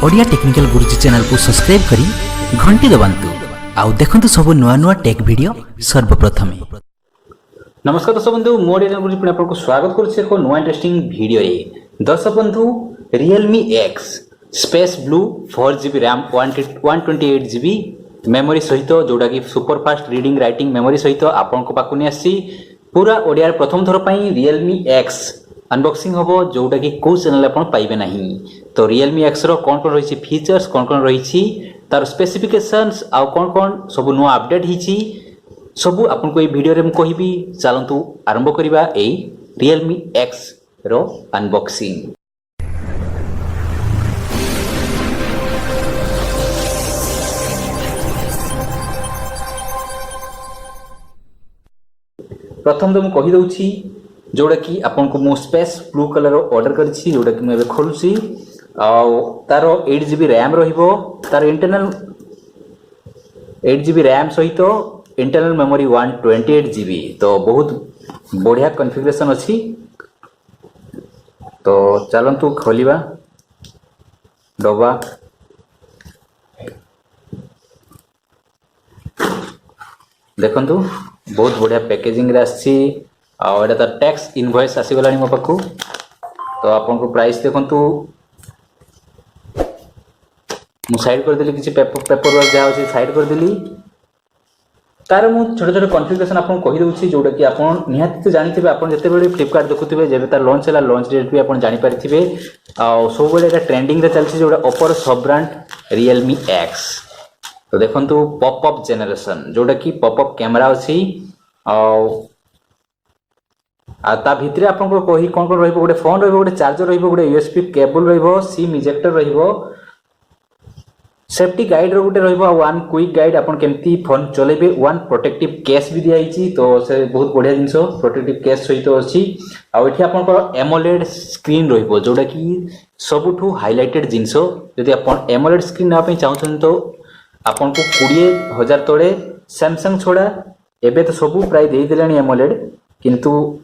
Odia technical गुरुजी channel को subscribe करी घंटी दबांतु आउ देखंतु सब नुआ नुआ टेक वीडियो सर्वप्रथम। नमस्कार दर्शक बंधु मो ओडिया गुरुजी पुणी आपको स्वागत करुछि एक नुआ इंटरेस्टिंग वीडियो रे। दर्शक बंधु Realme X space blue 4GB RAM 128GB memory सहित जोड़ा कि super fast reading writing memory सहित आपन को पाकुनी आसी पूरा ओडिया प्रथम थर पई Realme X अनबॉक्सिंग होबो जोटा कि को चैनल अपन पाइबे नहीं। तो Realme X रो कोन कोन रहिछि फीचर्स कोन कोन रहिछि तार स्पेसिफिकेशंस आ कोन कोन सब नुआ अपडेट हिछि सब आपन को ए वीडियो रे म कहिबी। चलंतु आरंभ करिबा ए Realme X रो अनबॉक्सिंग। प्रथम तो मु कहि दउछि जोड़ा कि आपन को मो स्पेस ब्लू कलर ऑर्डर करछि जोड़ा कि मैं खोलुछि आ तार 8GB रैम रहिबो तार इंटरनल 8GB रैम सहित इंटरनल मेमोरी 128GB तो बहुत बढ़िया कॉन्फ़िगरेशन अछि। तो चलंतु खोलिबा डब्बा। देखंतु बहुत बढ़िया पैकेजिंग रे आछि आ एटा त टैक्स इनवॉइस आसी गलानी मो पाखु। तो आपन को प्राइस देखंतु मु साइड कर देली किछि पेपर वर्क जा होछि साइड कर देली तार मु छोटे छोटे कॉन्फ़िगरेशन आपन कहि दउछि जोटा कि आपन निहाती तो जानिथिबे आपन जते बेले फ्लिपकार्ट देखुथिबे जेबे तार लॉन्च हैला लॉन्च डेट भी आपन जानि पारिथिबे आ सब बेले एटा ट्रेंडिंग रे चलछि जोटा ओप्पो सब ब्रांड Realme X। तो देखंतु पॉपअप जनरेशन जोटा कि पॉपअप कैमरा अछि आ ता भितरे आपन को कहि कोन कोन रहइबो गोटे फोन रहइबो गोटे चार्जर रहइबो गोटे यूएसबी केबल रहइबो सिम इजेक्टर रहइबो सेफ्टी गाइड रो गोटे रहइबो वन क्विक गाइड आपन केमती फोन चलेबे वन प्रोटेक्टिव केस भी दियाइछि। तो से बहुत बढ़िया जिंसो प्रोटेक्टिव केस सहित अछि आ एठी आपन को एमोलेड स्क्रीन रहइबो जोटा कि सबुठु हाइलाइटेड जिंसो। यदि आपन एमोलेड स्क्रीन ना पई चाहउछन तो आपन को 20000 तळे सैमसंग छोड़ा एबे तो सबु प्राय देई देलानी एमोलेड किंतु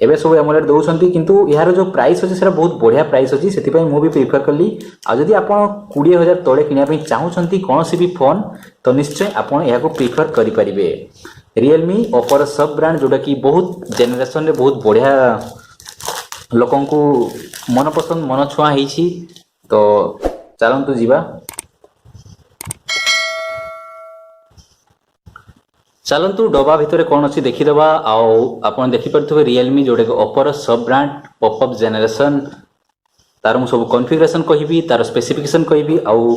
एबे सब एमोलेड दउछंती किंतु यार जो प्राइस अछि सेरा बहुत बढ़िया प्राइस अछि सेति पई मु भी प्रेफर करली। आ जदि आपन 20000 तळे किनिया पई चाहउछंती कोनोसी भी फोन तो निश्चय आपन एहा को प्रेफर करि परिबे। Realme ओप्पो सब ब्रांड जोटा कि बहुत जेनरेशन रे बहुत बढ़िया लोकन को मन पसंद मन छुआ हिछि। तो चलंतु जीवा चलंतु डब्बा भितरे कौन अच्छी देखीदबा आपन देखि पारथुबे Realme जोटा कि ओप्पो सब ब्रांड पॉपअप जनरेशन तार मु सब कॉन्फ़िगरेशन कहिबी तार स्पेसिफिकेशन कहिबी आउ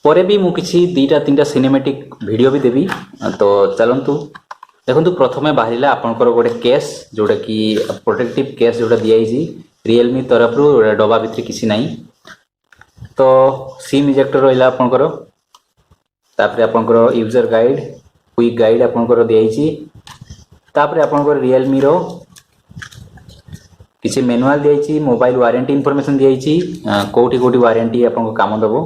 परे भी मु किछि दीटा तीनटा सिनेमैटिक वीडियो भी देबी। तो चलंतु देखंतु प्रथमे बाहरिला आपनकर गोटे केस जोटा कि प्रोटेक्टिव केस जोटा दियाइछि Realme तरफ रु डब्बा भितरे किछि नाही। तो सिम इजेक्टर रहिला आपनकर तापरे आपनकर यूजर गाइड क्विक गाइड आपनकर दियाइछि तापरे आपनकर Realme रो किछि मैनुअल दियाइछि मोबाइल वारंटी इंफॉर्मेशन दियाइछि कोठी कोठी वारंटी आपनको काम दबो।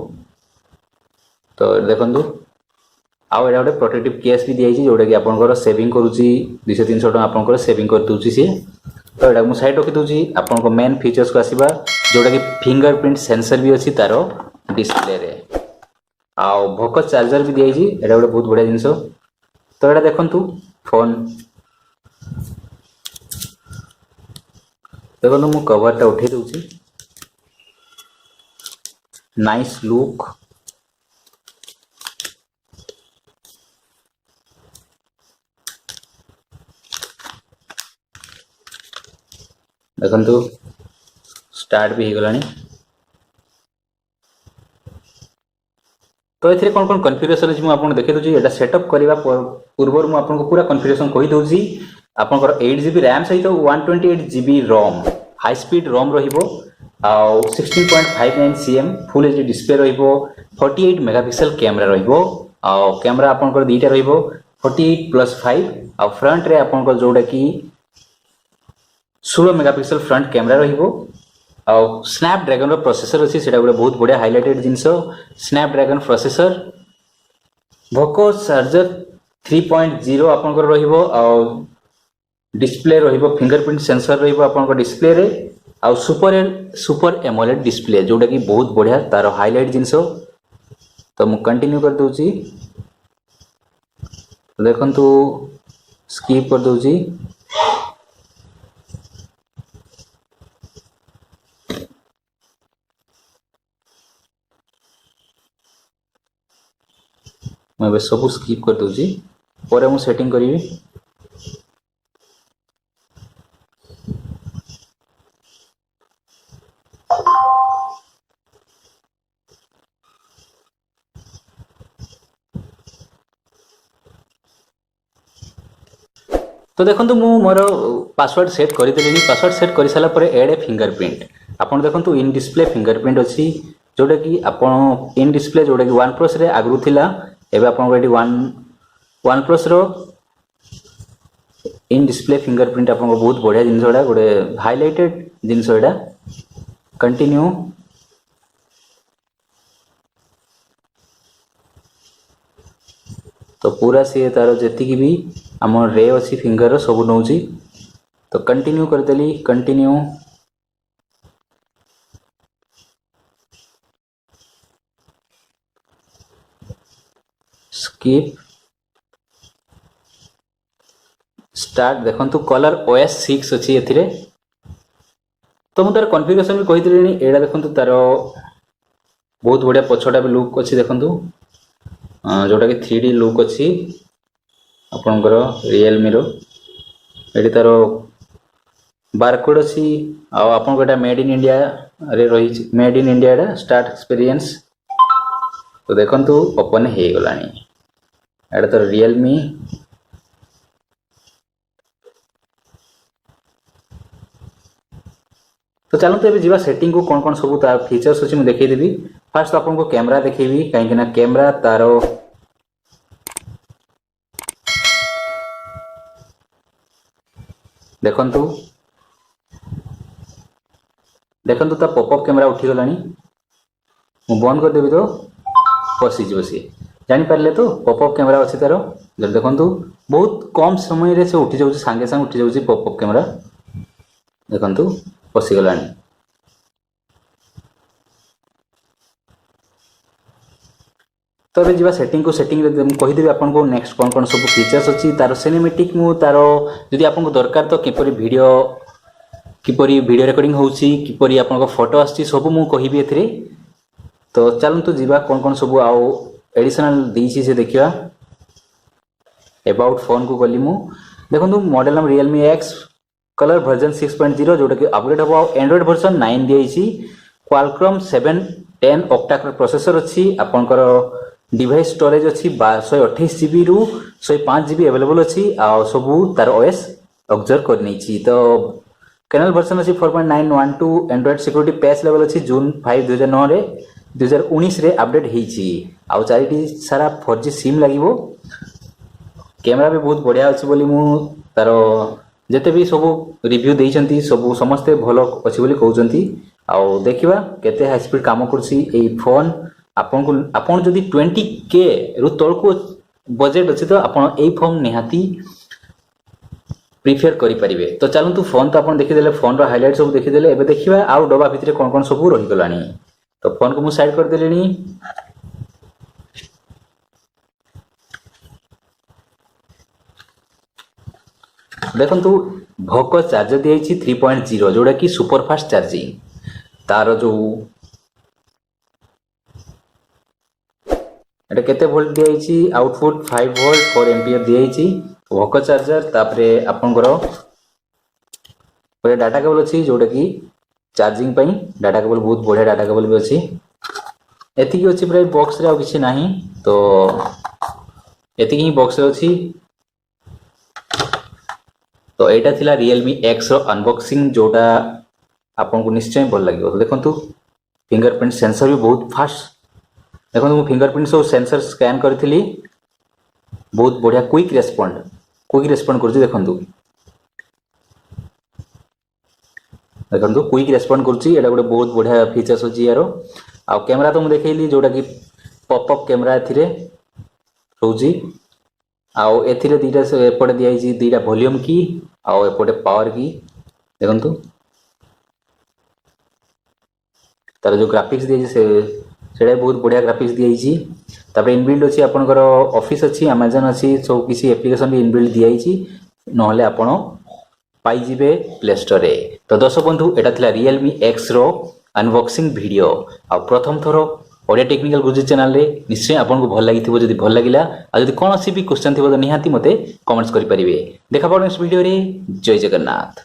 तो देखंतु आउ एटा गोटे प्रोटेक्टिव केस भी दियाइछि जोटा कि आपनकर सेविंग करूछि 200-300 टका आपनकर सेविंग कर दोछि से। तो एटा मु साइड रखि दोछि आपनको मेन फीचर्स को आसीबा जोटा कि फिंगरप्रिंट सेंसर भी अछि तारो डिस्प्ले रे आउ भोक चार्जर भी दियाइछि एटा गोटे बहुत बढ़िया जिंसो। तो एटा देखंतु फोन देखंतु मु कवर टा उठे दोछि नाइस लुक देखंतु स्टार्ट भी हेगलानी। तो एथिरे कोन कोन कॉन्फ़िगरेशन अछि मु आपन देखै दोछि एटा सेटअप करबा पूर्व मु आपन को पूरा कॉन्फ़िगरेशन कहि दोछि। आपनकर 8GB रैम सहित 128GB रोम हाई स्पीड रोम रहिबो आ 16.59 cm फुल एचडी डिस्प्ले रहिबो 48 मेगापिक्सल कैमरा रहिबो आ कैमरा आपनकर दीटा रहिबो 48+5 आ फ्रंट रे आपनकर जोडा कि 16 मेगापिक्सल फ्रंट कैमरा रहिबो आ स्नैपड्रैगन रो प्रोसेसर अछि सेटा गोटे बहुत बढ़िया हाइलाइटेड जिंसो स्नैपड्रैगन प्रोसेसर भोको चार्जर 3.0 आपनकर रहिबो आ डिस्प्ले रहिबो फिंगरप्रिंट सेंसर रहिबो आपनकर डिस्प्ले रे आउ सुपर एमोलेड डिस्प्ले जोटा कि बहुत बढ़िया तार हाईलाइट जिनस। तो मु कंटिन्यू कर दूची। देखंतु स्किप कर दूची। मैं सब स्किप कर दूची पर मु सेटिंग करी। तो देखो मु मोर पासवर्ड सेट करदेली। पासवर्ड सेट कर सारा पर एड ए फिंगरप्रिंट आपन देखो इन डिस्प्ले फिंगरप्रिंट अच्छी जोटा कि आपन इन डिस्प्ले जोटा कि वन प्लस रे आगु थिला एबे आपन eighty one plus row in display fingerprint आपन बहुत बढ़िया जिनस एटा गोटे हाइलाइटेड जिनस एटा। कंटिन्यू। तो पूरा सी तार जी भी आम रे अच्छी फिंगर सब नौ। तो कंटिन्यू करदेली। कंटिन्यू। स्किप। स्टार्ट। देखो कलर OS 6 अच्छी एथिरे। तो मुझे तार कॉन्फ़िगरेशन भी कहीदेली। एटा देखो तार बहुत बढ़िया पछटा भी लुक अच्छी देखो जोटा कि 3D लुक अच्छी आपनकर रियलमी रो। एटी तार बारकोड अच्छी आपन एटा मेड इन इंडिया रे रही। Made in India Etah start experience. तो देखो ओपन हो गलानी। एटा तो रियलमी। तो चलते अभी जीवा सेटिंग को कौन कौन सब तार फीचर्स अच्छी मुझे देखी। फास्ट आपको कैमरा देखी कहीं कैमरा तार देखंतु देखंतु ता पॉपअप कैमरा उठी गलानी। मु बंद कर देबी तो पसी जीव सी जानि पारले। तो पॉपअप कैमरा अच्छी तार देखंतु बहुत कम समय रे से उठी जाउची सांगे सांगे उठी जाउची पॉपअप कैमरा देखंतु पसी गलानी। तो अभी जीवा सेटिंग को सेटिंग रे कहीदेवी आपन को नेक्स्ट कौन कौन सब फीचर्स अच्छी तार सिनेमेटिक मु तार जदि आपन को दरकार तो किपरि वीडियो रिकॉर्डिंग होउची किपरि आपन को फोटो आछि सब मु कहिबी एथिरे। तो चलंतु जीवा कौन कौन सब आउ एडिशनल देइछि से देखिया। अबाउट फोन को गली मु देखंतु मॉडल नाम Realme X कलर वर्जन 6.0 जोटा कि अपग्रेड हो एंड्रॉइड वर्जन 9 दियाइछि। क्वालकॉम 710 ऑक्टा कोर प्रोसेसर अच्छी आपनकर डिवाइस स्टोरेज अच्छी 128 GB रु 105 GB अवेलेबल अच्छी सबू तार OS ऑब्जर्व कर नहीं। तो कर्नेल वर्जन अच्छी 4.912 एंड्रॉइड सिक्योरिटी पैच लेवल अच्छी जून 5 2009 रे 2019 रे अपडेट होईछि। आउ चारिटी सारा 4G सिम लागिवो। कैमरा भी बहुत बढ़िया अच्छी बोली मु तार जेते भी सब रिव्यू देइछंती सब समस्ते भलो अच्छी बोली कहउछंती। आउ देखिबा केते हाई स्पीड काम करछि ए फोन। आपन जदि 20K रु तल को बजेट अच्छी तो आपन ए फोन निहाती प्रिफर करि परिबे। तो चलंतु फोन तो आपन देखि देले फोन रो हाइलाइट सब देखि देले। एबे देखिबा आउ डबा भितरे कोन कोन सब रहि गलानी। तो फोन को मु साइड कर देलेनी। देखंतु भोको चार्जर दियाइछि 3.0 जोटा कि सुपर फास्ट चार्जिंग तार जो एटा केते वोल्ट दियाइछि आउटपुट 5 वोल्ट 4 एम्पियर दियाइछि भोको चार्जर। तापरे आपनकर पूरा डाटा केबल अछि जोटा कि चार्जिंग पई डाटा केबल बहुत बढ़िया डाटा केबल भी अछि। एतिकी अछि प्राय बॉक्स रे आ किछि नाही। तो एतिकी ही बॉक्स रे अछि। तो एटा थिला Realme X रो अनबॉक्सिंग जोटा आपन को निश्चय भल लागियो। तो देखंतु फिंगरप्रिंट सेंसर भी बहुत फास्ट। देखंतु मु फिंगरप्रिंट सो सेंसर स्कैन करथिली बहुत बढ़िया क्विक रेस्पोंड करछि। देखंतु क्विक रेस्पोंड करछि। एटा गोटे बहुत बढ़िया फीचर्स अछि यारो। आ कैमरा तो मु देखैली जोटा कि पॉपअप कैमरा एथिरे होउछि। आउ एथिरे दीटा से एपटे दियाइछि दीटा वॉल्यूम की आउ एपटे पावर की देखंतु। तार जो ग्राफिक्स दिए से सेटा बहुत बढ़िया ग्राफिक्स दिए तापर इनबिल्ड अच्छी आपंकर ऑफिस अच्छी अमेजन अच्छी सब किसी एप्लिकेशन भी इनबिल्ड दिखाई नहले आपण पाइबे प्ले स्टोर रे। तो दर्शक बंधु एटा थिला Realme X रो अनबॉक्सिंग वीडियो आ प्रथम थरो ओडिया टेक्निकल गुरुजी चैनल रे निश्चय आपको भल लगी जदि भल लगिला आ जदि कौन भी क्वेश्चन थी तो निहाती मते कमेंट्स करि परिबे। देखा नेक्स्ट वीडियो रे। जय जगन्नाथ।